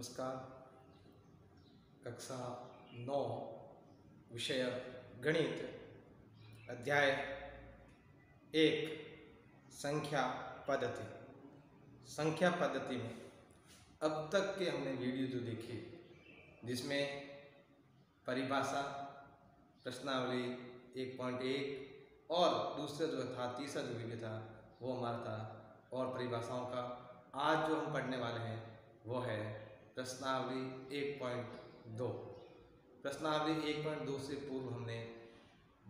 नमस्कार। कक्षा 9 विषय गणित अध्याय 1 संख्या पद्धति। संख्या पद्धति में अब तक के हमने वीडियो जो देखे जिसमें परिभाषा, प्रश्नावली 1.1 और दूसरा जो था तीसरा जो वीडियो था वो हमारा था और परिभाषाओं का। आज जो हम पढ़ने वाले हैं वो है प्रश्नावली 1.2। प्रश्नावली 1.2 से पूर्व हमने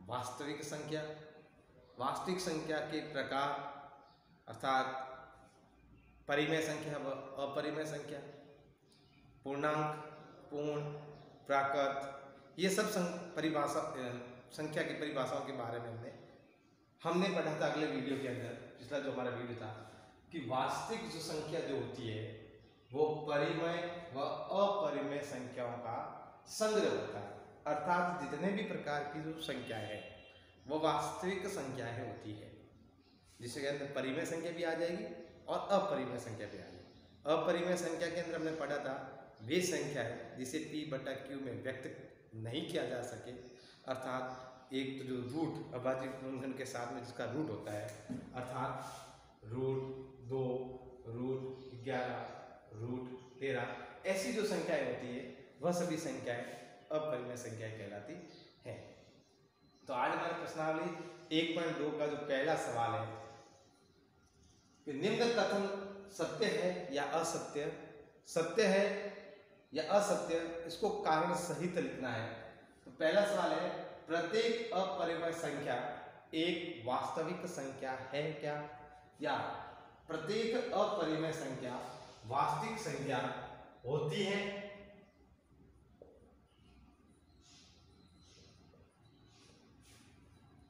वास्तविक संख्या के प्रकार अर्थात परिमेय संख्या व अपरिमेय संख्या, पूर्णांक, पूर्ण, प्राकृत, ये सब संख्या की परिभाषाओं के बारे में हमने पढ़ा था अगले वीडियो के अंदर। पिछला जो हमारा वीडियो था कि वास्तविक जो संख्या जो होती है वो परिमेय व अपरिमेय संख्याओं का संग्रह होता है, अर्थात जितने भी प्रकार की जो संख्याएं हैं वो वास्तविक संख्याएं होती है, जिसके अंदर परिमेय संख्या भी आ जाएगी और अपरिमेय संख्या भी आ जाएगी। अपरिमेय संख्या के अंदर हमने पढ़ा था वे संख्या है जिसे p/q में व्यक्त नहीं किया जा सके, अर्थात एक तो जो रूट अभाज्य गुणनखंड के साथ में जिसका रूट होता है, अर्थात √2, √11, √13, ऐसी जो संख्याएं होती है वह सभी संख्याएं अपरिमेय संख्याएं कहलाती हैं। तो आज हमारे प्रश्नावली 1.2 का जो पहला सवाल है कि निम्न कथन सत्य है या असत्य, सत्य है या असत्य, इसको कारण सहित लिखना है। तो पहला सवाल है प्रत्येक अपरिमेय संख्या एक वास्तविक संख्या है क्या, या प्रत्येक अपरिमेय संख्या वास्तविक संख्या होती है।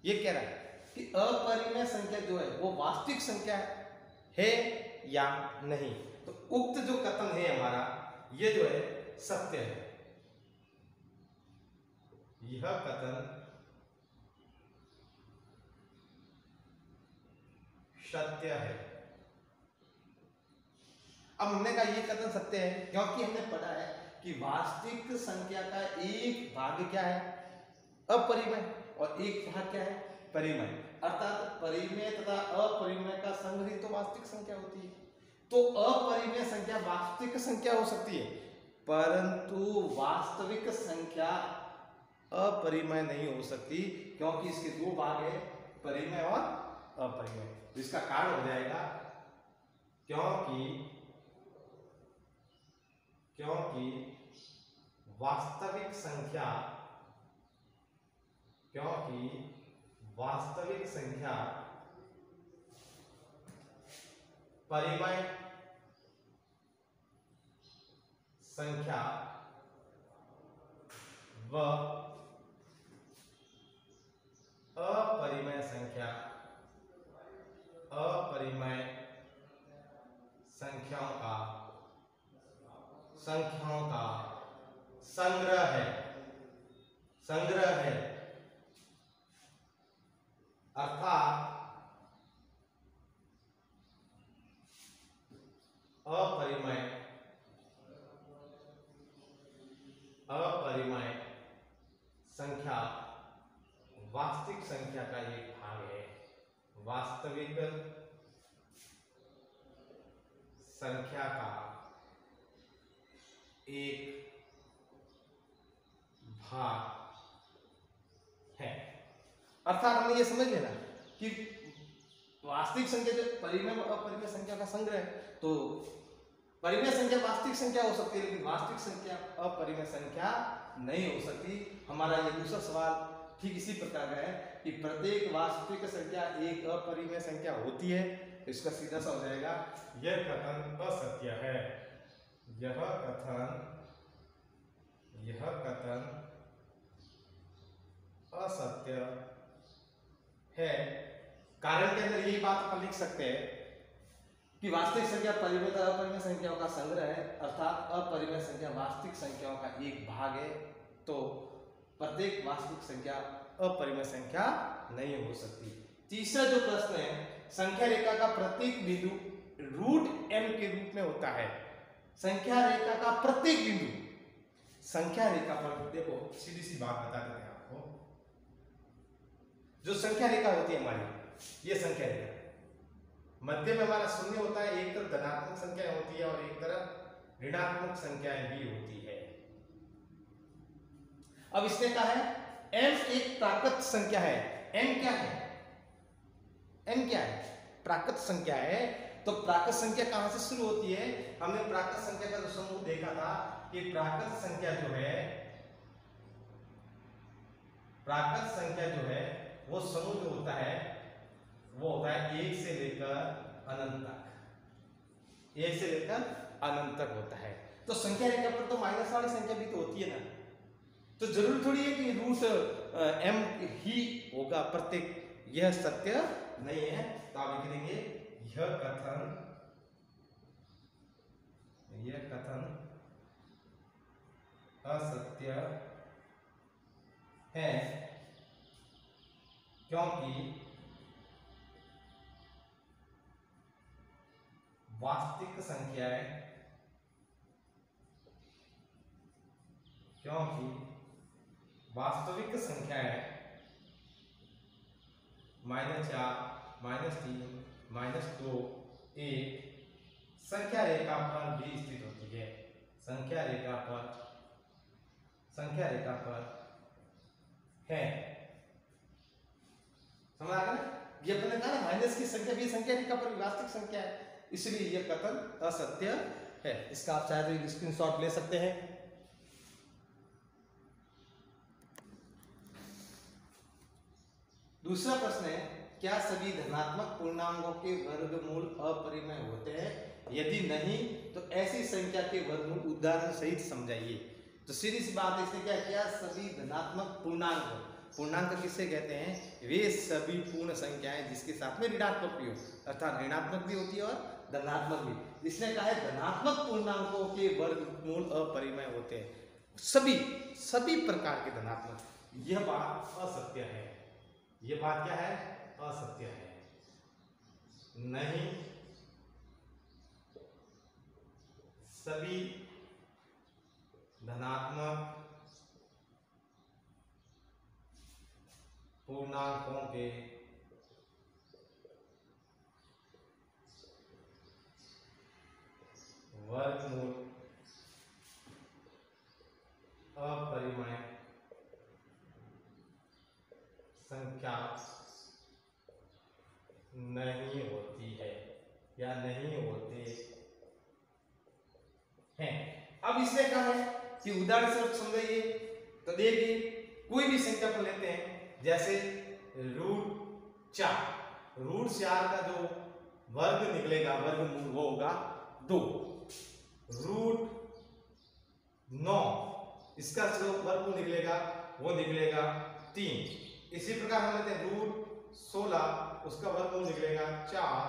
ये कह रहा है कि अपरिमेय संख्या जो है वो वास्तविक संख्या है या नहीं। तो उक्त जो कथन है हमारा ये जो है सत्य है, यह कथन सत्य है। अब हमने कहा ये कथन सत्य है क्योंकि हमने पढ़ा है कि वास्तविक संख्या का एक भाग क्या है, अपरिमेय, और एक भाग क्या है, परिमेय, अर्थात परिमेय तथा अपरिमेय का संग्रह तो वास्तविक संख्या होती है। तो अपरिमेय संख्या वास्तविक संख्या हो सकती है परंतु वास्तविक संख्या अपरिमेय नहीं हो सकती क्योंकि इसके दो भाग है, परिमेय और अपरिमेय। इसका कारण हो जाएगा क्योंकि वास्तविक संख्या परिमेय संख्या व अपरिमेय संख्याओं का संग्रह है, अर्थात अपरिमेय संख्या वास्तविक संख्या का एक भाग है, वास्तविक संख्या का एक भाग है। अर्थात हमें यह समझ लेना कि वास्तविक संख्या जो परिमेय और अपरिमेय संख्या का संग्रह है, तो परिमेय संख्या वास्तविक संख्या हो सकती है लेकिन वास्तविक संख्या अपरिमेय संख्या नहीं हो सकती। हमारा ये दूसरा सवाल ठीक इसी प्रकार का है कि प्रत्येक वास्तविक संख्या एक अपरिमेय संख्या होती है। इसका सीधा सा हो जाएगा यह कथन असत्य है, यह कथन असत्य है। कारण के अंदर यही बात अपन लिख सकते हैं कि वास्तविक संख्या परिमेय तथा अपरिमेय संख्याओं का संग्रह है, अर्थात अपरिमेय संख्या वास्तविक संख्याओं का एक भाग है। तो प्रत्येक वास्तविक संख्या अपरिमेय संख्या नहीं हो सकती। तीसरा जो प्रश्न है, संख्या रेखा का प्रत्येक बिंदु √m के रूप में होता है। संख्या रेखा का प्रत्येक बिंदु, संख्या रेखा पर देखो सीधी सी बात बता देते हैं आपको, जो संख्या रेखा होती है हमारी, ये संख्या रेखा मध्य में हमारा शून्य होता है, एक तरफ धनात्मक संख्या होती है और एक तरफ ऋणात्मक संख्याएं भी होती है। अब इसने कहा है m एक प्राकृत संख्या है। m क्या है? m क्या है? प्राकृत संख्या है। तो प्राकृत संख्या कहां से शुरू होती है? हमने प्राकृत संख्या का जो समूह देखा था कि प्राकृत संख्या जो है, प्राकृत संख्या जो है वो समूह जो होता है वो होता है 1 से लेकर अनंत तक, 1 से लेकर अनंत तक होता है। तो संख्या रेखा पर तो माइनस वाली संख्या भी तो होती है ना, तो जरूर थोड़ी है कि रूट m ही होगा प्रत्येक, यह सत्य नहीं है। तो आप लिख देंगे यह कथन असत्य है, क्योंकि वास्तविक संख्याएं -4, -3, -2, 1 संख्या रेखा पर भी स्थित होती है। संख्या रेखा पर है। समझ आ गया ना? ये अपने कहा ना माइनस की संख्या भी संख्या रेखा पर वास्तविक संख्या है, इसलिए यह कथन असत्य है। इसका आप चाहे तो स्क्रीनशॉट ले सकते हैं। दूसरा प्रश्न है, क्या सभी धनात्मक पूर्णांकों के वर्गमूल अपरिमेय होते हैं? यदि नहीं तो ऐसी संख्या के वर्गमूल उदाहरण सहित समझाइए। तो सीधी सी बात है, इसने क्या किया? सभी धनात्मक पूर्णांक किसे कहते हैं? वे सभी पूर्ण संख्याएं जिसके साथ में ऋणात्मक भी हो, अर्थात ऋणात्मक भी होती है और धनात्मक भी। इसने कहा है धनात्मक पूर्णांकों के वर्गमूल अपरिमेय होते हैं, सभी प्रकार के धनात्मक। यह बात असत्य है। यह बात क्या है? असत्य है। नहीं, सभी धनात्मक पूर्णांकों के वर्गमूल अपरिमेय संख्या नहीं होती है या नहीं होते हैं। अब इसने कहा है कि उदाहरण से समझाइए। तो देखिए, कोई भी संख्या को लेते हैं, जैसे √4 का जो वर्ग निकलेगा, वर्गमूल वो होगा 2। √9 इसका जो वर्गमूल निकलेगा वो निकलेगा 3। इसी प्रकार हम लेते हैं √16 उसका वर्गमूल निकलेगा 4।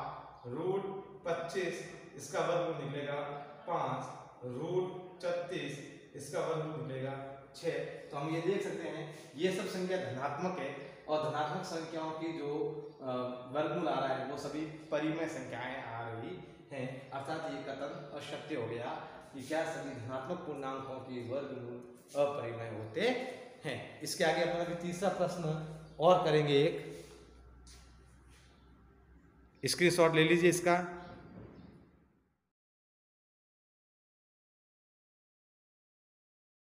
√25 इसका वर्गमूल निकलेगा 5। √36 इसका वर्गमूल निकलेगा 6। तो हम ये देख सकते हैं ये सब संख्या धनात्मक है और धनात्मक संख्याओं की जो वर्गमूल आ रहा है वो सभी परिमेय संख्याएं आ रही हैं। अर्थात ये कथन असत्य हो गया कि क्या सभी धनात्मक पूर्णांकों के वर्गमूल अपरिमेय होते हैं। इसके आगे अपना भी तीसरा प्रश्न और करेंगे। एक स्क्रीनशॉट ले लीजिए इसका।